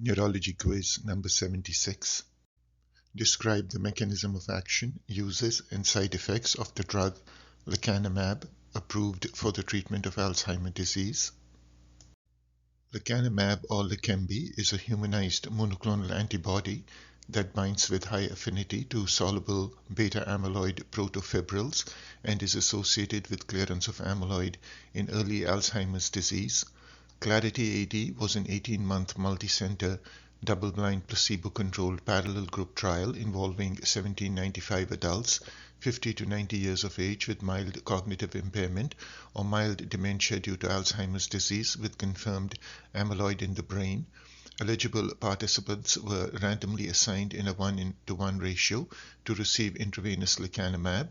Neurology quiz number 76. Describe the mechanism of action, uses, and side effects of the drug Lecanemab, approved for the treatment of Alzheimer's disease. Lecanemab or Leqembi is a humanized monoclonal antibody that binds with high affinity to soluble beta-amyloid protofibrils and is associated with clearance of amyloid in early Alzheimer's disease. Clarity AD was an 18-month multicenter double-blind placebo-controlled parallel group trial involving 1795 adults 50 to 90 years of age with mild cognitive impairment or mild dementia due to Alzheimer's disease with confirmed amyloid in the brain. Eligible participants were randomly assigned in a 1:1 ratio to receive intravenous lecanemab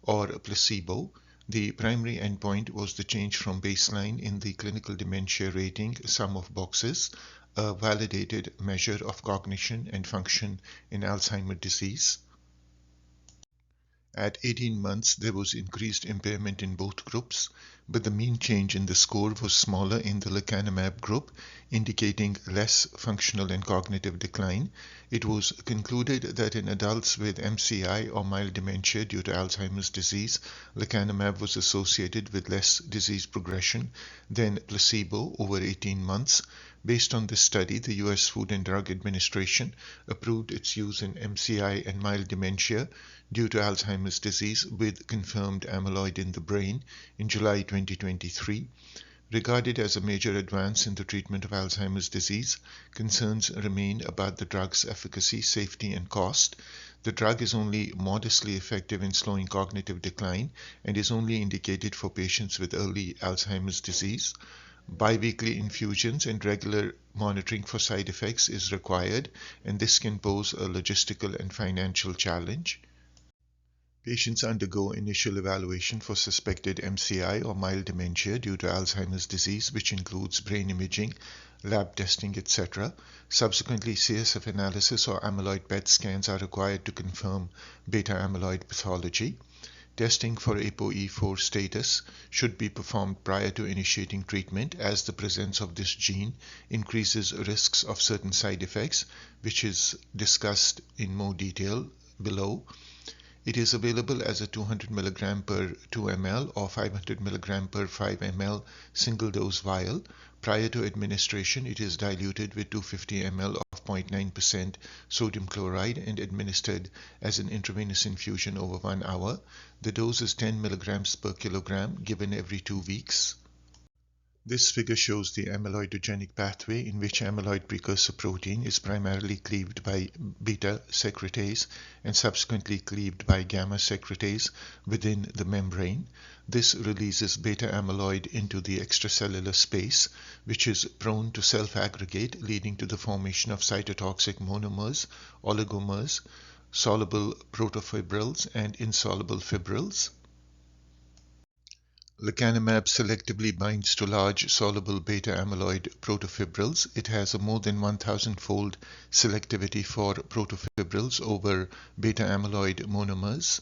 or a placebo. The primary endpoint was the change from baseline in the clinical dementia rating sum of boxes, a validated measure of cognition and function in Alzheimer's disease. At 18 months, there was increased impairment in both groups, but the mean change in the score was smaller in the lecanemab group, indicating less functional and cognitive decline. It was concluded that in adults with MCI or mild dementia due to Alzheimer's disease, lecanemab was associated with less disease progression than placebo over 18 months. Based on this study, the U.S. Food and Drug Administration approved its use in MCI and mild dementia due to Alzheimer's disease with confirmed amyloid in the brain in July 2023. Regarded as a major advance in the treatment of Alzheimer's disease, concerns remain about the drug's efficacy, safety, and cost. The drug is only modestly effective in slowing cognitive decline and is only indicated for patients with early Alzheimer's disease. Biweekly infusions and regular monitoring for side effects is required, and this can pose a logistical and financial challenge. Patients undergo initial evaluation for suspected MCI or mild dementia due to Alzheimer's disease, which includes brain imaging, lab testing, etc. Subsequently, CSF analysis or amyloid PET scans are required to confirm beta-amyloid pathology. Testing for ApoE4 status should be performed prior to initiating treatment, as the presence of this gene increases risks of certain side effects, which is discussed in more detail below. It is available as a 200 mg per 2 ml or 500 mg per 5 ml single-dose vial. Prior to administration, it is diluted with 250 ml of 0.9% sodium chloride and administered as an intravenous infusion over 1 hour. The dose is 10 mg per kilogram, given every 2 weeks. This figure shows the amyloidogenic pathway in which amyloid precursor protein is primarily cleaved by beta secretase and subsequently cleaved by gamma secretase within the membrane. This releases beta amyloid into the extracellular space, which is prone to self-aggregate, leading to the formation of cytotoxic monomers, oligomers, soluble protofibrils, and insoluble fibrils. Lecanemab selectively binds to large soluble beta-amyloid protofibrils. It has a more than 1,000-fold selectivity for protofibrils over beta-amyloid monomers.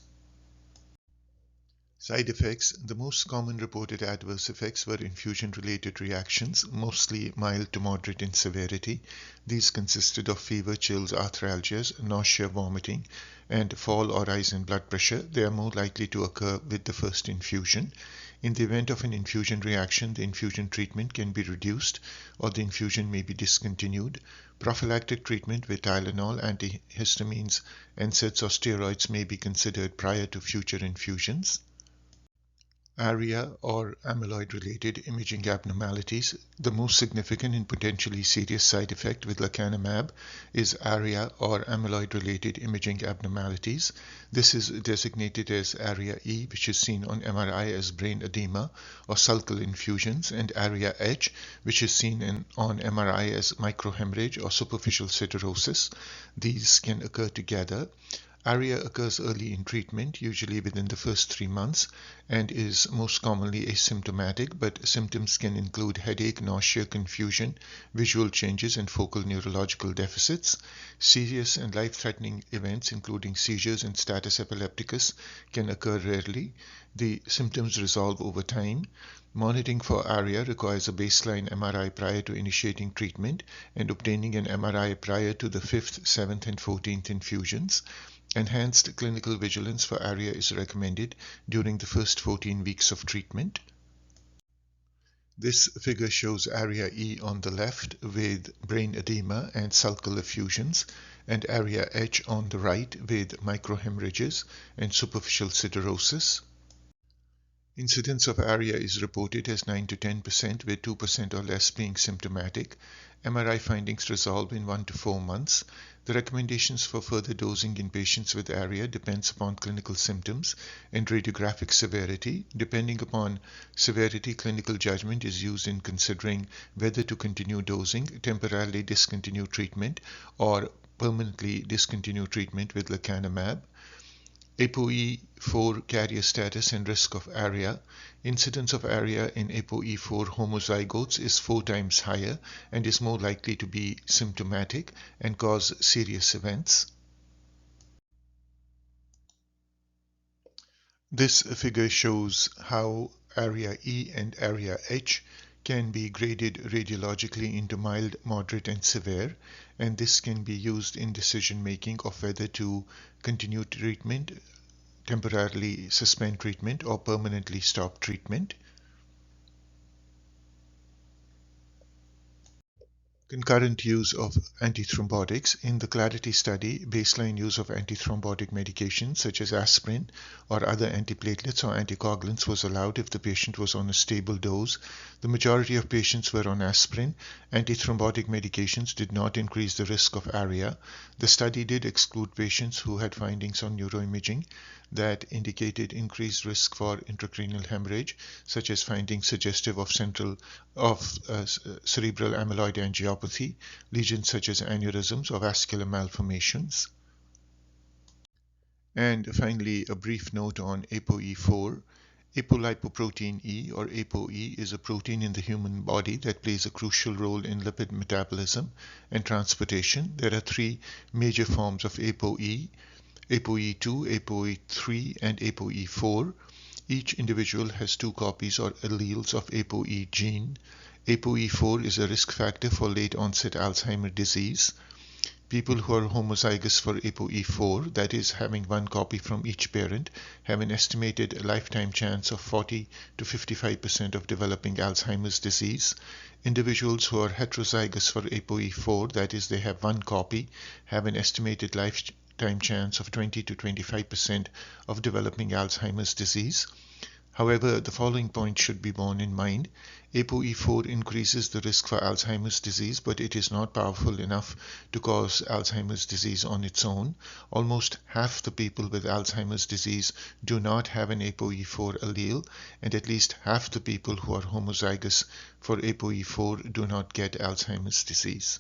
Side effects. The most common reported adverse effects were infusion-related reactions, mostly mild to moderate in severity. These consisted of fever, chills, arthralgias, nausea, vomiting, and fall or rise in blood pressure. They are more likely to occur with the first infusion. In the event of an infusion reaction, the infusion treatment can be reduced or the infusion may be discontinued. Prophylactic treatment with Tylenol, antihistamines, NSAIDs, or steroids may be considered prior to future infusions. ARIA or amyloid-related imaging abnormalities. The most significant and potentially serious side effect with lecanemab is ARIA or amyloid-related imaging abnormalities. This is designated as ARIA-E, which is seen on MRI as brain edema or sulcal infusions, and ARIA-H, which is seen on MRI as microhemorrhage or superficial siderosis. These can occur together. ARIA occurs early in treatment, usually within the first 3 months, and is most commonly asymptomatic, but symptoms can include headache, nausea, confusion, visual changes, and focal neurological deficits. Serious and life-threatening events, including seizures and status epilepticus, can occur rarely. The symptoms resolve over time. Monitoring for ARIA requires a baseline MRI prior to initiating treatment and obtaining an MRI prior to the 5th, 7th, and 14th infusions. Enhanced clinical vigilance for ARIA is recommended during the first 14 weeks of treatment. This figure shows ARIA-E on the left with brain edema and sulcal effusions, and ARIA-H on the right with microhemorrhages and superficial siderosis. Incidence of ARIA is reported as 9 to 10%, with 2% or less being symptomatic. MRI findings resolve in 1 to 4 months. The recommendations for further dosing in patients with ARIA depends upon clinical symptoms and radiographic severity. Depending upon severity, clinical judgment is used in considering whether to continue dosing, temporarily discontinue treatment, or permanently discontinue treatment with Lecanemab. ApoE4 carrier status and risk of ARIA. Incidence of ARIA in ApoE4 homozygotes is 4 times higher and is more likely to be symptomatic and cause serious events. This figure shows how ARIA-E and ARIA-H can be graded radiologically into mild, moderate, and severe, and this can be used in decision making of whether to continue treatment, temporarily suspend treatment, or permanently stop treatment. Concurrent use of antithrombotics. In the Clarity study, baseline use of antithrombotic medications such as aspirin or other antiplatelets or anticoagulants was allowed if the patient was on a stable dose. The majority of patients were on aspirin. Antithrombotic medications did not increase the risk of ARIA. The study did exclude patients who had findings on neuroimaging that indicated increased risk for intracranial hemorrhage, such as findings suggestive of cerebral amyloid angiopathy, lesions such as aneurysms or vascular malformations. And finally, a brief note on ApoE4. Apolipoprotein E, or ApoE, is a protein in the human body that plays a crucial role in lipid metabolism and transportation. There are 3 major forms of ApoE: ApoE2, ApoE3, and ApoE4. Each individual has 2 copies or alleles of ApoE gene. ApoE4 is a risk factor for late-onset Alzheimer's disease. People who are homozygous for ApoE4, that is, having 1 copy from each parent, have an estimated lifetime chance of 40 to 55% of developing Alzheimer's disease. Individuals who are heterozygous for ApoE4, that is, they have 1 copy, have an estimated lifetime chance of 20 to 25% of developing Alzheimer's disease. However, the following point should be borne in mind. ApoE4 increases the risk for Alzheimer's disease, but it is not powerful enough to cause Alzheimer's disease on its own. Almost half the people with Alzheimer's disease do not have an ApoE4 allele, and at least half the people who are homozygous for ApoE4 do not get Alzheimer's disease.